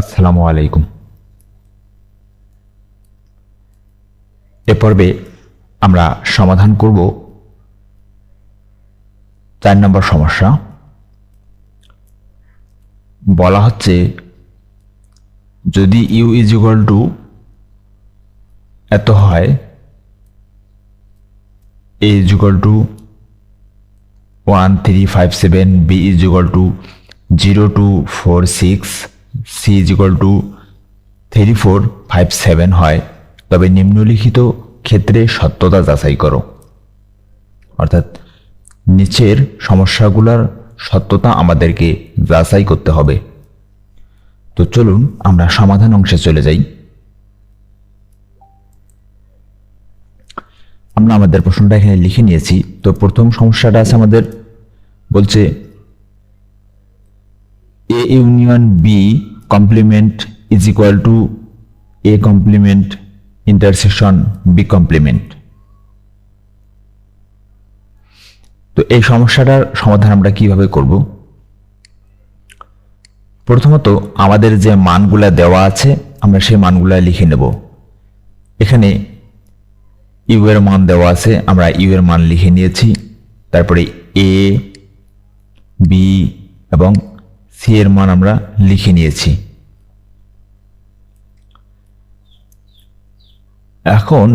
আসসালামু আলাইকুম। এ পর্বে আমরা সমাধান করব 4 নম্বর সমস্যা। বলা হচ্ছে যদি u ইজ ইকুয়াল টু এত হয়, a is equal two 1357, b is equal two 0246, c is equal two 3457 হয়, তবে নিম্নলিখিত ক্ষেত্রে সত্যতা যাচাই করো। অর্থাৎ নিচের সমস্যাগুলোর সত্যতা আমাদেরকে যাচাই করতে হবে। তো চলুন আমরা সমাধান অংশে চলে যাই। আমরা আমাদের প্রশ্নটা এখানে লিখে নিয়েছি। তো প্রথম সমস্যাটা আছে আমাদের, বলছে a union b complement is equal to a complement intersection b complement. তো এই সমস্যাটার সমাধান আমরা কিভাবে করব? প্রথমত আমাদের যে মানগুলা দেওয়া আছে আমরা সেই মানগুলা লিখে নেব। এখানে ইউ এর মান দেওয়া আছে, আমরা ইউ এর মান লিখে নিয়েছি। তারপরে এ, বি এবং সি এর মান আমরা লিখে নিয়েছি। এখন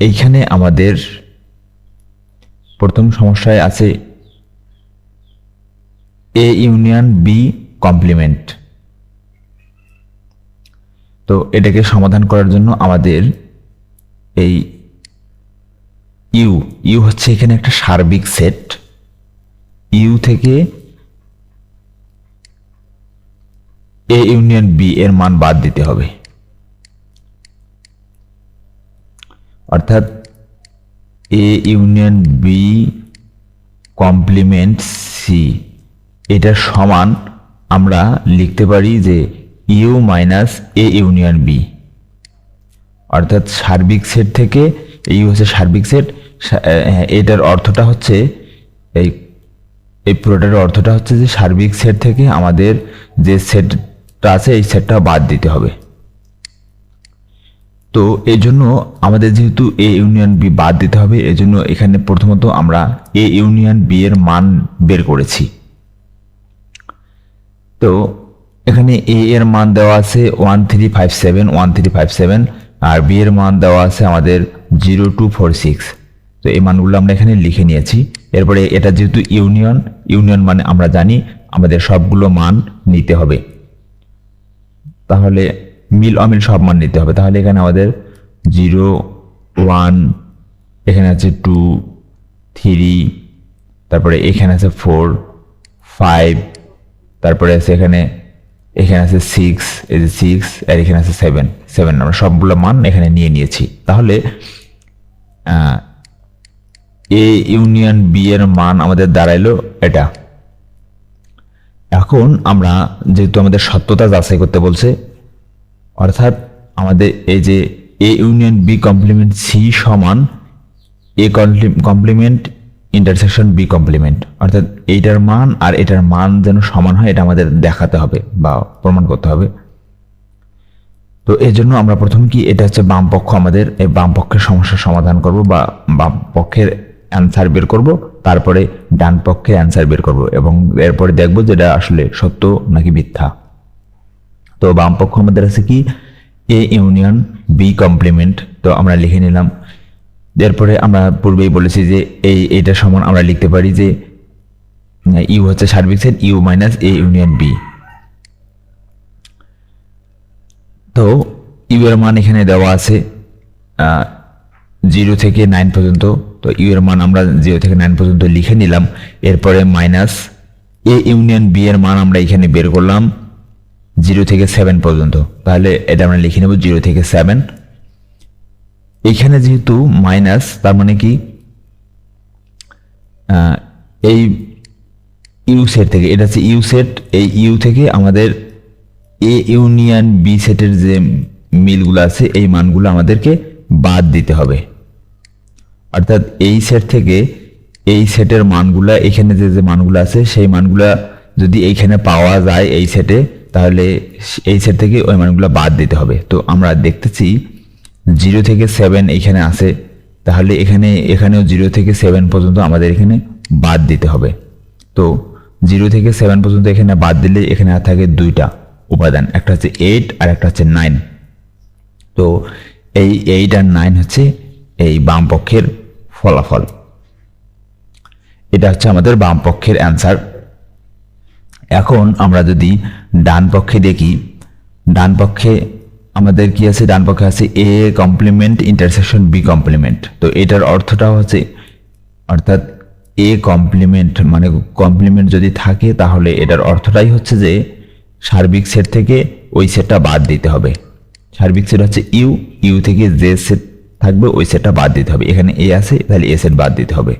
এইখানে আমাদের প্রথম সমস্যায় আছে এ ইউনিয়ন বি কমপ্লিমেন্ট। তো এটাকে সমাধান করার জন্য আমাদের এই ইউ হচ্ছে এখানে একটা সার্বিক সেট। ইউ থেকে এ ইউনিয়ন বি এর মান বাদ দিতে হবে। অর্থাৎ A union B complement C, এটার সমান আমরা লিখতে পারি যে U minus A union B. অর্থাৎ সার্বিক সেট থেকে ইউ হচ্ছে সার্বিক সেট, এটার অর্থটা হচ্ছে এই পুরোটার অর্থটা হচ্ছে যে সার্বিক সেট থেকে আমাদের যে সেটটা আছে এই সেটটা বাদ দিতে হবে। তো এই জন্য আমাদের যেহেতু এ ইউনিয়ন বি বাদ দিতে হবে, এই জন্য এখানে প্রথমত আমরা এ ইউনিয়ন বি এর মান বের করেছি। তো এখানে এ এর মান দেওয়া আছে 1357 আর বি এর মান দেওয়া আছে আমাদের 0246। তো এই মানগুলো আমরা এখানে লিখে নিয়েছি। এরপরে এটা যেহেতু ইউনিয়ন মানে আমরা জানি আমাদের সবগুলো মান নিতে হবে, তাহলে মিল অমিল সব মান নিতে হবে। তাহলে এখানে আমাদের 0, 1, এখানে আছে 2, 3, তারপরে এখানে আছে 4, 5, তারপরে আছে এখানে আছে 6, এই যে 6, আর এখানে আছে 7 আমরা সবগুলো মান এখানে নিয়ে নিয়েছি। তাহলে এ ইউনিয়ন বি এর মান আমাদের দাঁড়াইলো এটা। এখন আমরা যেহেতু আমাদের সত্যতা যাচাই করতে বলছে, অর্থাৎ আমাদের এই যে A union B complement C সমান A complement intersection B complement, অর্থাৎ এইটার মান আর এটার মান যেন সমান হয় এটা আমাদের দেখাতে হবে বা প্রমাণ করতে হবে। তো এই জন্য আমরা প্রথমে কি, এটা হচ্ছে বাম পক্ষ, আমাদের এই বাম পক্ষের সমস্যার সমাধান করব বা বাম পক্ষের অ্যান্সার বের করব, তারপরে ডান পক্ষের অ্যান্সার বের করব এবং এরপরে দেখব যেটা আসলে সত্য নাকি মিথ্যা। তো বাম পক্ষ আমাদের আছে কি, এ ইউনিয়ন বি কমপ্লিমেন্ট। তো আমরা লিখে নিলাম। এরপরে আমরা পূর্বেই বলেছি যে এইটা সমান আমরা লিখতে পারি যে ইউ হচ্ছে সার্বিক set, U minus A union B. তো ইউ এর মান এখানে দেওয়া আছে 0 থেকে 9 পর্যন্ত। তো ইউ এর মান আমরা 0 থেকে 9 পর্যন্ত লিখে নিলাম। এরপরে মাইনাস এ ইউনিয়ন বি এর মান আমরা এখানে বের করলাম 0 থেকে 7 পর্যন্ত। তাহলে এটা আমরা লিখে নেব 0 থেকে 7। এখানে যেহেতু মাইনাস, তার মানে কি এই ইউ সেট থেকে, এটা হচ্ছে ইউ সেট, এই ইউ থেকে আমাদের এ ইউনিয়ন বি সেটের যে মিলগুলো আছে এই মানগুলো আমাদেরকে বাদ দিতে হবে। অর্থাৎ এই সেট থেকে এই সেটের মানগুলা, এখানে যে মানগুলো আছে সেই মানগুলা যদি এইখানে পাওয়া যায় এই সেটে, তাহলে এই সেট থেকে ওই মানগুলো বাদ দিতে হবে। তো আমরা দেখতেছি 0 থেকে 7 এখানে আছে, তাহলে এখানেও 0 থেকে 7 পর্যন্ত আমাদের এখানে বাদ দিতে হবে। তো 0 থেকে 7 পর্যন্ত এখানে বাদ দিলে এখানে আর থাকে দুইটা উপাদান, একটা হচ্ছে 8 আর একটা হচ্ছে 9। তো এই 8 আর 9 হচ্ছে এই বাম পক্ষের ফলাফল। এটা হচ্ছে আমাদের বাম পক্ষের অ্যান্সার। এখন আমরা যদি ডান পক্ষে দেখি, ডান পক্ষে আমাদের কি আছে? ডান পক্ষে আছে A complement intersection B complement. তো এটার অর্থটা হচ্ছে, অর্থাৎ এ কমপ্লিমেন্ট মানে কমপ্লিমেন্ট যদি থাকে তাহলে এটার অর্থটাই হচ্ছে যে সার্বিক সেট থেকে ওই সেটটা বাদ দিতে হবে। সার্বিক সেট হচ্ছে ইউ থেকে যে সেট থাকবে ওই সেটটা বাদ দিতে হবে। এখানে এ আছে, তাহলে এ সেট বাদ দিতে হবে।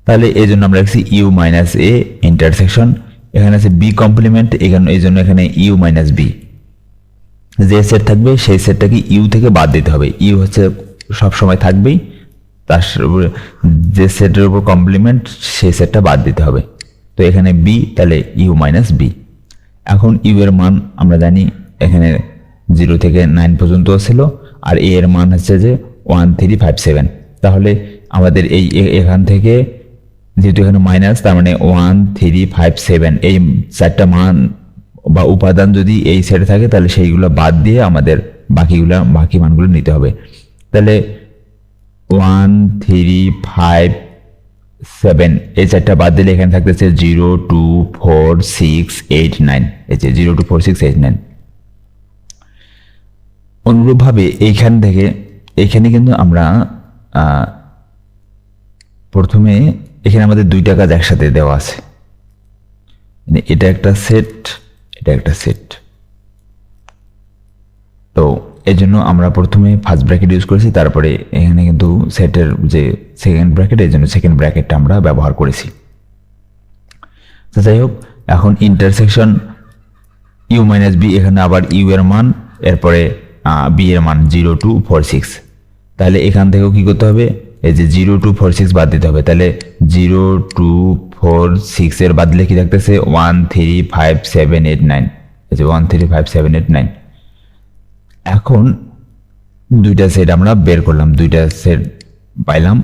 তাহলে এই জন্য আমরা লিখছি ইউ মাইনাস এ ইন্টারসেকশন, এখানে আছে বি কমপ্লিমেন্ট, এখানে এই জন্য এখানে ইউ মাইনাস বি। যে সেট থাকবে সেই সেটটাকে ইউ থেকে বাদ দিতে হবে। ইউ হচ্ছে সবসময় থাকবেই, তার যে সেটের উপর কমপ্লিমেন্ট সেই সেটটা বাদ দিতে হবে। তো এখানে বি, তাহলে ইউ মাইনাস বি। এখন ইউ এর মান আমরা জানি এখানে 0 থেকে 9 পর্যন্ত ছিল, আর এ এর মান হচ্ছে যে 1 3 5 7। তাহলে আমাদের এখান থেকে যেহেতু এখানে মাইনাস, তার মানে 1 3 5 7 এই চারটা মান বা উপাদান যদি এই সেটে থাকে তাহলে সেইগুলো বাদ দিয়ে আমাদের বাকি মানগুলো নিতে হবে। তাহলে 1 3 5 7 এই চারটা বাদ দিলে এখানে থাকতেছে 0 2 4 6 8 9। এই যে 0 2 4 6 8 9। অনুরূপভাবে এইখান থেকে এখানে কিন্তু আমরা প্রথমে এখানে আমাদের দুইটা কাজ একসাথে দেওয়া আছে, এটা একটা সেট, এটা একটা সেট। তো এই জন্য আমরা প্রথমে ফার্স্ট ব্র্যাকেট ইউজ করেছি, তারপরে এখানে কিন্তু সেটের যে সেকেন্ড ব্র্যাকেট, এই জন্য সেকেন্ড ব্র্যাকেটটা আমরা ব্যবহার করেছি। তো যাই হোক, এখন ইন্টারসেকশন ইউ মাইনাস বি, এখানে আবার ইউ এর মান, এরপরে বি এর মান 0 2 4 6। তাহলে এখান থেকেও কি করতে হবে? এই যে 0 2 4 6 বাদ দিতে হবে। তাহলে 0 2 4 6 এর বাদ দিলে কি থাকতেছে? 1 3 5 7 8 9। এই যে 1 3 5 7 8 9। এখন দুইটা সেট আমরা বের করলাম, দুইটা সেট পাইলাম।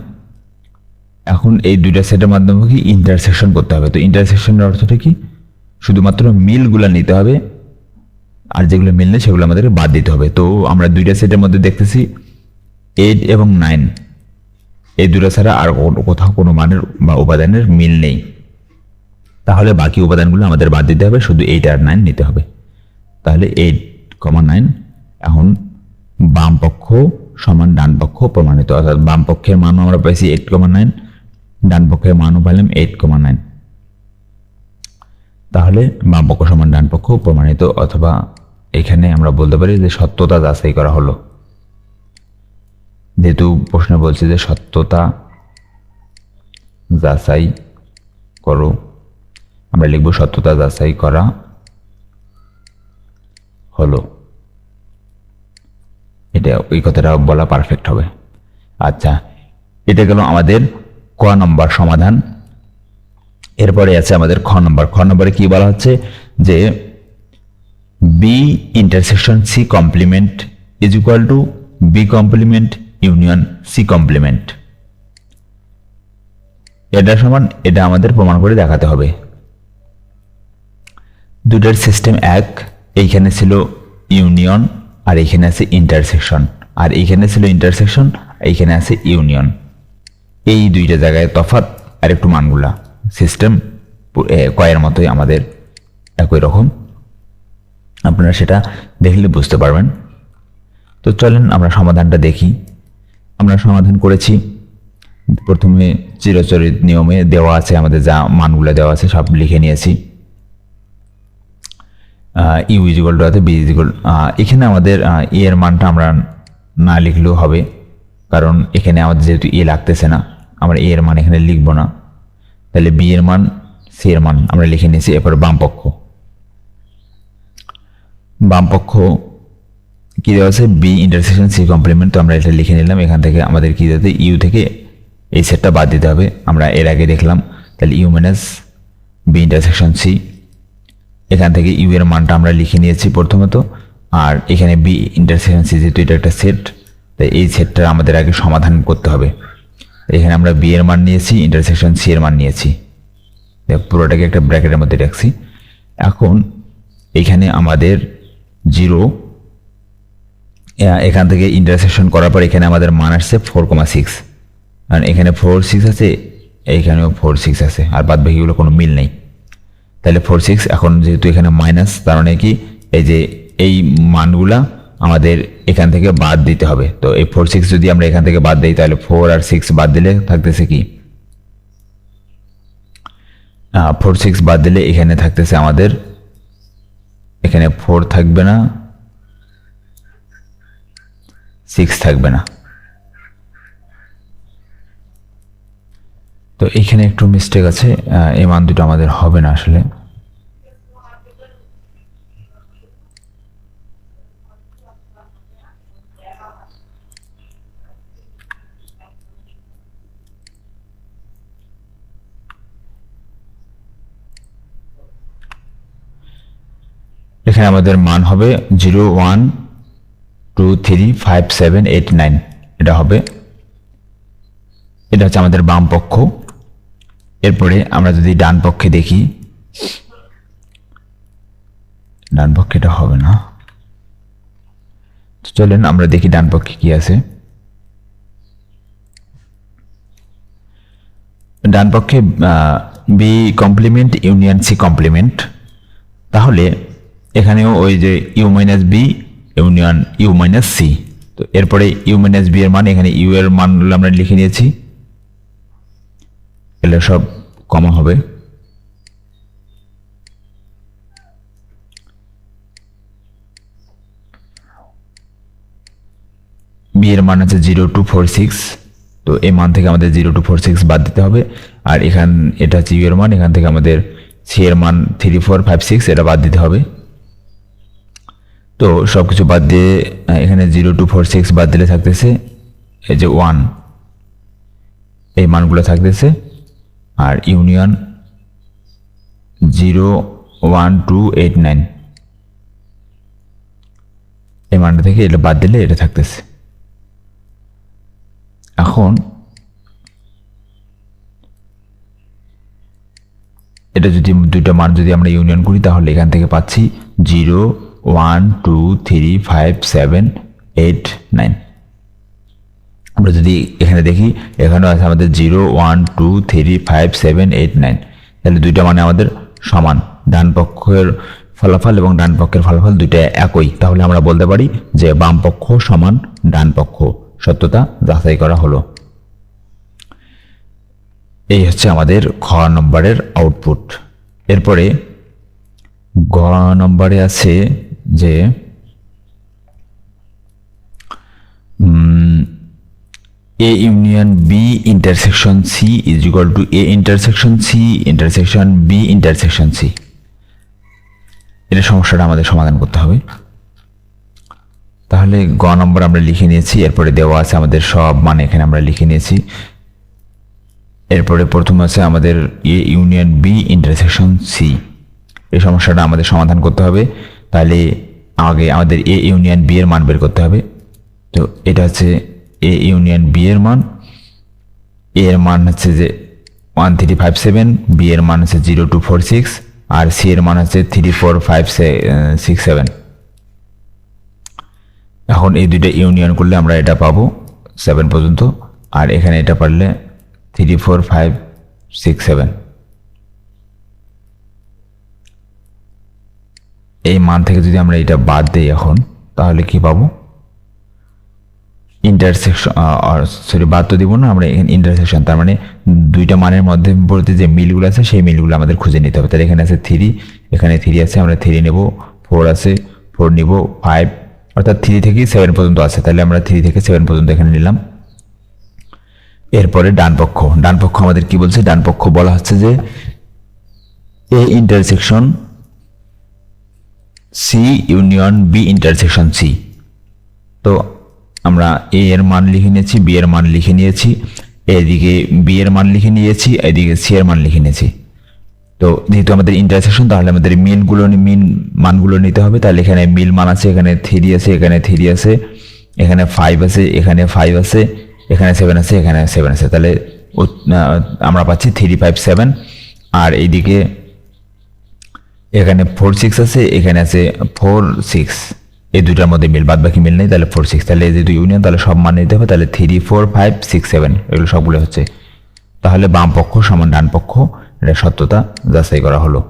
এখন এই দুইটা সেটের মাধ্যমে কি ইন্টারসেকশন করতে হবে। তো ইন্টারসেকশনের অর্থটা কি? শুধুমাত্র মিলগুলা নিতে হবে, আর যেগুলো মিল নেই সেগুলো আমাদের বাদ দিতে হবে। তো আমরা দুইটা সেটের মধ্যে দেখতেছি 8 এবং 9, এই দুটো ছাড়া আর কোথাও কোনো মানের বা উপাদানের মিল নেই। তাহলে বাকি উপাদানগুলো আমাদের বাদ দিতে হবে, শুধু 8 আর 9 নিতে হবে। তাহলে 8, 9। এখন বাম পক্ষ সমান ডান পক্ষ প্রমাণিত, অর্থাৎ বাম পক্ষের মান আমরা পাইছি 8, 9, ডান পক্ষের মানও পাইলাম 8, 9। তাহলে বাম পক্ষ সমান ডান পক্ষ প্রমাণিত, অথবা এখানে আমরা বলতে পারি যে সত্যতা যাচাই করা হলো। যেহেতু প্রশ্ন বলছে যে সত্যতা যাচাই করো, আমরা লিখব সত্যতা যাচাই করা হলো। এটা ওই কথাটা বলা পারফেক্ট হবে। আচ্ছা, এটা গেল আমাদের ক নম্বর সমাধান। এরপরে আছে আমাদের খ নম্বর। খ নম্বরে কি বলা হচ্ছে যে B intersection C complement is equal to B complement union C complement. এটা সমান, এটা আমাদের প্রমাণ করে দেখাতে হবে। দুটার সিস্টেম এক, এইখানে ছিল ইউনিয়ন আর এইখানে আছে ইন্টারসেকশন, আর এইখানে ছিল ইন্টারসেকশন, এইখানে আছে ইউনিয়ন। এই দুইটা জায়গায় তফাৎ আর একটু মানগুলা সিস্টেম কয়ের মতোই আমাদের একই রকম, আপনারা সেটা দেখলে বুঝতে পারবেন। তো চলেন আমরা সমাধানটা দেখি। আমরা সমাধান করেছি, প্রথমে চিরচরিত নিয়মে দেওয়া আছে, আমাদের যা মানগুলো দেওয়া আছে সব লিখে নিয়েছি। ইউ ইজ ইকুয়াল টু আছে বি ইজ ইকুয়াল, এখানে আমাদের এ এর মানটা আমরা না লিখলেও হবে, কারণ এখানে আমাদের যেহেতু এ লাগতেছে না, আমরা এ এর মান এখানে লিখব না। তাহলে বি এর মান, সি এর মান আমরা লিখে নিয়েছি। এরপর বাম পক্ষ কি দেওয়া আছে? B intersection C complement. তো আমরা এটা লিখে নিলাম। এখান থেকে আমাদের কি দিতে, ইউ থেকে এই সেটটা বাদ দিতে হবে, আমরা এর আগে দেখলাম। তাহলে U minus B intersection C. এখান থেকে ইউ এর মানটা আমরা লিখে নিয়েছি প্রথমত, আর এখানে বি ইন্টারসেকশন সি, যেহেতু এটা একটা সেট, তাই এই সেটটা আমাদের আগে সমাধান করতে হবে। এখানে আমরা বি এর মান নিয়েছি, ইন্টারসেকশন সি এর মান নিয়েছি, পুরোটাকে একটা ব্র্যাকেটের মধ্যে রাখছি। এখন এখানে আমাদের 0, এখান থেকে ইন্টারসেকশন করার পর এখানে আমাদের মান আসছে 4,6, কারণ এখানে 4,6 আছে, এইখানেও 4,6 আছে, আর বাদ বাকিগুলো কোনো মিল নেই। তাহলে 4,6, এখন যেহেতু এখানে মাইনাস, তার মানে কি এই যে এই মানগুলা আমাদের এখান থেকে বাদ দিতে হবে। তো এই 4,6 যদি আমরা এখান থেকে বাদ দিই, তাহলে 4 আর 6 বাদ দিলে থাকতেছে কি, 4,6 বাদ দিলে এখানে থাকতেছে আমাদের, এখানে 4 থাকবে না, 6 থাকবে না। তো এখানে একটু মিস্টেক আছে, এই মান দুটো আমাদের হবে না আসলে। এখানে আমাদের মান হবে 0, 1, 2, 3, 5, 7, 8, 9, এটা হবে। এটা হচ্ছে আমাদের বাম পক্ষ। এরপরে আমরা যদি ডান পক্ষে দেখি, ডান পক্ষে এটা হবে না। চলেন আমরা দেখি ডান পক্ষে কি আছে। ডান পক্ষে B complement union C complement, তাহলে এখানেও ওই যে U minus B union U minus C. তো এরপরে ইউ মাইনাস বি এর মান, এখানে ইউ এর মানগুলো আমরা লিখে নিয়েছি, এগুলো সব কমা হবে। বি এর মান আছে 0, 2, 4, 6, তো এই মান থেকে আমাদের 0, 2, 4, 6 বাদ দিতে হবে। আর এটা হচ্ছে ইউ এর মান, এখান থেকে আমাদের সি এর মান 3, 4, 5, 6 এটা বাদ দিতে হবে। তো সব কিছু বাদ দিয়ে এখানে 0, 2, 4, 6 বাদ দিলে থাকতেছে এই যে 1, এই মানগুলো থাকতেছে। আর ইউনিয়ন 0, 1, 2, 8, 9, এই মানটা থেকে এটা বাদ দিলে এটা থাকতেছে। এখন এটা যদি দুইটা মান যদি আমরা ইউনিয়ন করি, তাহলে এখান থেকে পাচ্ছি 0, 1, 2, 3, 5, 7, 8, 9। আমরা যদি এখানে দেখি, এখানেও আছে আমাদের 0, 1, 2, 3, 5, 7, 8, 9, তাহলে দুইটা মানে আমাদের সমান। ডান পক্ষের ফলাফল এবং ডান পক্ষের ফলাফল দুইটা একই, তাহলে আমরা বলতে পারি যে বাম পক্ষ সমান ডান পক্ষ, সত্যতা যাচাই করা হলো। এই হচ্ছে আমাদের খ নম্বরের আউটপুট। এরপরে গ নম্বরে আছে যে A union B intersection C is equal to A intersection C intersection B intersection C. এটা সমস্যাটা আমাদের সমাধান করতে হবে। তাহলে গ নম্বর আমরা লিখে নিয়েছি, এরপরে দেওয়া আছে আমাদের সব মান এখানে আমরা লিখে নিয়েছি। এরপরে প্রথম আছে আমাদের A union B intersection C, এই সমস্যাটা আমাদের সমাধান করতে হবে। তাহলে আগে আমাদের এ ইউনিয়ন বি এর মান বের করতে হবে। তো এটা হচ্ছে এ ইউনিয়ন বি এর মান, এ এর মান হচ্ছে যে 1, 3, 5, 7, বি এর মান হচ্ছে 0, 2, 4, 6, আর সি এর মান হচ্ছে 3, 4, 5, 6, 7। এখন এই দুইটা ইউনিয়ন করলে আমরা এটা পাবো 7 পর্যন্ত, আর এখানে এটা পারলে 3, 4, 5, 6, 7। এই মান থেকে যদি আমরা এটা বাদ দিই এখন, তাহলে কি পাবো, ইন্টারসেকশন, সরি বাদ তো দিব না, আমরা এখানে ইন্টারসেকশন, তার মানে দুইটা মানের মধ্যবর্তী যে মিলগুলো আছে সেই মিলগুলো আমাদের খুঁজে নিতে হবে। তাহলে এখানে আছে 3, এখানে 3 আছে, আমরা 3 নেব, 4 আছে 4 নিব, 5, অর্থাৎ 3 থেকে 7 পর্যন্ত আছে, তাহলে আমরা 3 থেকে 7 পর্যন্ত এখানে নিলাম। এরপরে ডান পক্ষ আমাদের কি বলছে, ডান পক্ষ বলা হচ্ছে যে A intersection C union B intersection C. তো আমরা এ এর মান লিখে নিয়েছি, বি এর মান লিখে নিয়েছি, এদিকে বি এর মান লিখে নিয়েছি, এদিকে সি এর মান লিখে নিয়েছি। তো তো যেহেতু আমাদের ইন্টারসেকশন, তাহলে আমাদের মিন মানগুলো নিতে হবে। তাহলে এখানে মিল মান আছে, এখানে 3 আছে, এখানে 3 আছে, এখানে 5 আছে, এখানে 5 আছে, এখানে 7 আছে, এখানে 7 আছে। তাহলে আমরা পাচ্ছি 3 5 7। আর এইদিকে এখানে 4 6 আছে, এখানে আছে 4 6। এই দুটার মধ্যে মিল, বাদ বাকি মিল নেই, তাহলে 4 6। তাহলে এই যেহেতু ইউনিয়ন, তাহলে সব মান নিতে হবে। তাহলে 3 4 5 6 7 এগুলো সবগুলো হচ্ছে। তাহলে বাম পক্ষ সমান ডান পক্ষ, এটা সত্যতা যাচাই করা হলো।